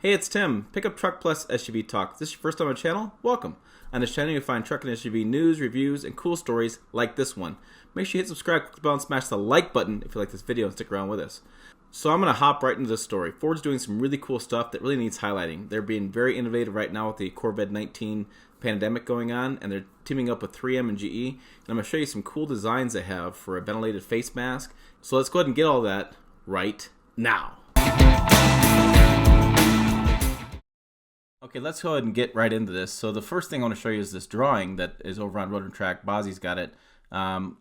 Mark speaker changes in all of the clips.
Speaker 1: Hey, it's Tim, Pickup Truck Plus SUV Talk. If this is your first time on the channel? Welcome. On this channel, you'll find truck and SUV news, reviews, and cool stories like this one. Make sure you hit subscribe, click the bell, and smash the like button if you like this video and stick around with us. So I'm going to hop right into this story. Ford's doing some really cool stuff that really needs highlighting. They're being very innovative right now with the COVID-19 pandemic going on, and they're teaming up with 3M and GE. And I'm going to show you some cool designs they have for a ventilated face mask. So let's go ahead and get all that right now. Okay, let's go ahead and get right into this. So the first thing I want to show you is this drawing that is over on Road and Track. Bozzy's got it.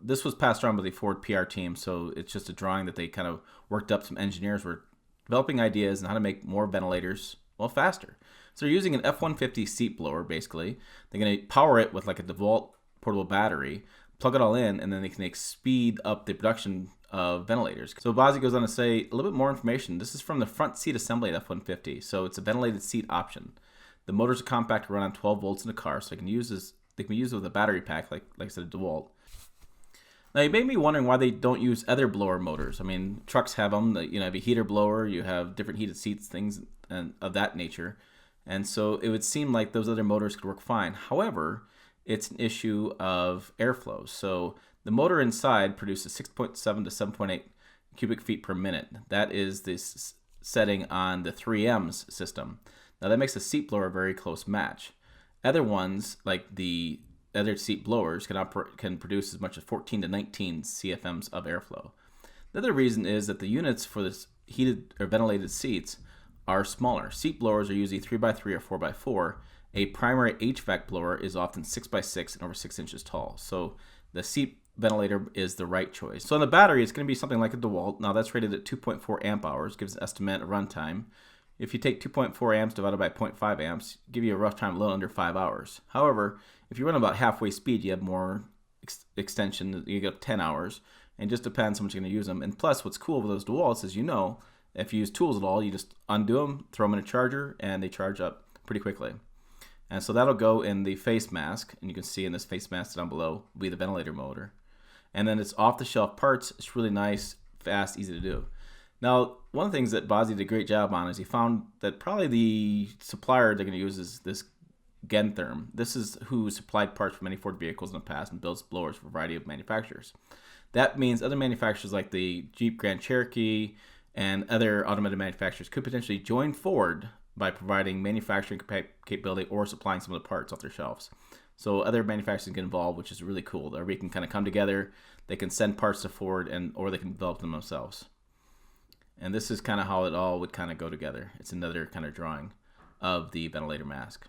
Speaker 1: This was passed around by the Ford PR team, so it's just a drawing that they kind of worked up. Some engineers were developing ideas on how to make more ventilators, well, faster. So they're using an F-150 seat blower, basically. They're going to power it with like a DeWalt portable battery, plug it all in, and then they can speed up the production of ventilators. So Bozzy goes on to say a little bit more information. This is from the front seat assembly at F-150, so it's a ventilated seat option. The motors are compact to run on 12 volts in the car, so they can be used with a battery pack, like I said, a DeWalt. Now, you may be wondering why they don't use other blower motors. I mean, trucks have them. You have a heater blower, you have different heated seats, things and of that nature. And so it would seem like those other motors could work fine. However, it's an issue of airflow. So the motor inside produces 6.7 to 7.8 cubic feet per minute. That is this setting on the 3M's system. Now that makes the seat blower a very close match. Other ones, like the other seat blowers, can produce as much as 14 to 19 CFMs of airflow. The other reason is that the units for this heated or ventilated seats are smaller. Seat blowers are usually 3x3 or 4x4. A primary HVAC blower is often 6x6 and over 6 inches tall. So the seat ventilator is the right choice. So on the battery, it's going to be something like a DeWalt. Now that's rated at 2.4 amp hours, gives an estimate of runtime. If you take 2.4 amps divided by 0.5 amps, give you a rough time a little under 5 hours. However, if you run about halfway speed, you have more extension. You get 10 hours, and it just depends how much you're going to use them. And plus, what's cool with those DeWalts is, if you use tools at all, you just undo them, throw them in a charger, and they charge up pretty quickly. And so that'll go in the face mask, and you can see in this face mask down below will be the ventilator motor. And then it's off-the-shelf parts. It's really nice, fast, easy to do. Now, one of the things that Bozzy did a great job on is he found that probably the supplier they're going to use is this Gentherm. This is who supplied parts for many Ford vehicles in the past and builds blowers for a variety of manufacturers. That means other manufacturers like the Jeep Grand Cherokee and other automotive manufacturers could potentially join Ford by providing manufacturing capability or supplying some of the parts off their shelves. So other manufacturers get involved, which is really cool. Everybody can kind of come together. They can send parts to Ford, or they can develop them themselves. And this is kind of how it all would kind of go together. It's another kind of drawing of the ventilator mask.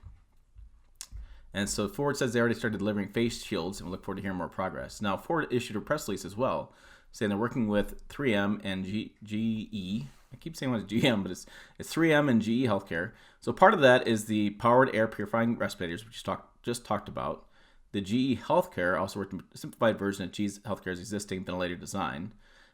Speaker 1: And so Ford says they already started delivering face shields, and we look forward to hearing more progress. Now, Ford issued a press release as well, saying they're working with 3M and GE. I keep saying it's GM, but it's 3M and GE Healthcare. So part of that is the powered air purifying respirators, which we just talked about. The GE Healthcare also worked on a simplified version of GE Healthcare's existing ventilator design.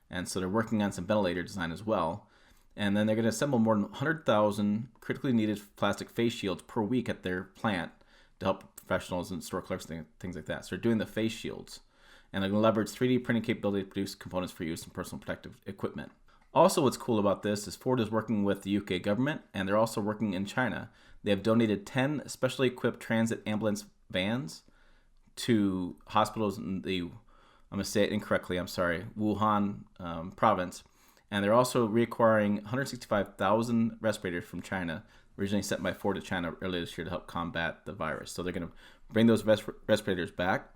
Speaker 1: And so they're working on some ventilator design as well. And then they're going to assemble more than 100,000 critically needed plastic face shields per week at their plant to help professionals and store clerks and things like that. So they're doing the face shields. And they're going to leverage 3D printing capability to produce components for use in personal protective equipment. Also, what's cool about this is Ford is working with the UK government, and they're also working in China. They have donated 10 specially equipped transit ambulance vans to hospitals in the, I'm going to say it incorrectly, I'm sorry, Wuhan province. And they're also reacquiring 165,000 respirators from China, originally sent by Ford to China earlier this year to help combat the virus. So they're going to bring those respirators back,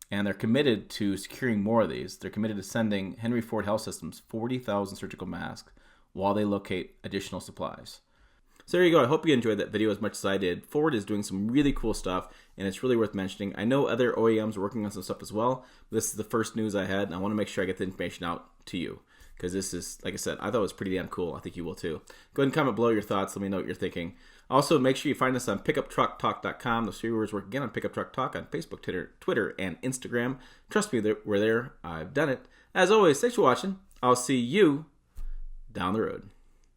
Speaker 1: and they're committed to securing more of these. They're committed to sending Henry Ford Health Systems 40,000 surgical masks while they locate additional supplies. So there you go. I hope you enjoyed that video as much as I did. Ford is doing some really cool stuff, and it's really worth mentioning. I know other OEMs are working on some stuff as well, but this is the first news I had, and I want to make sure I get the information out to you, because this is, like I said, I thought it was pretty damn cool. I think you will too. Go ahead and comment below your thoughts. Let me know what you're thinking. Also, make sure you find us on pickuptrucktalk.com. The reviewers work again on Pickup Truck Talk on Facebook, Twitter, and Instagram. Trust me, we're there. I've done it. As always, thanks for watching. I'll see you down the road.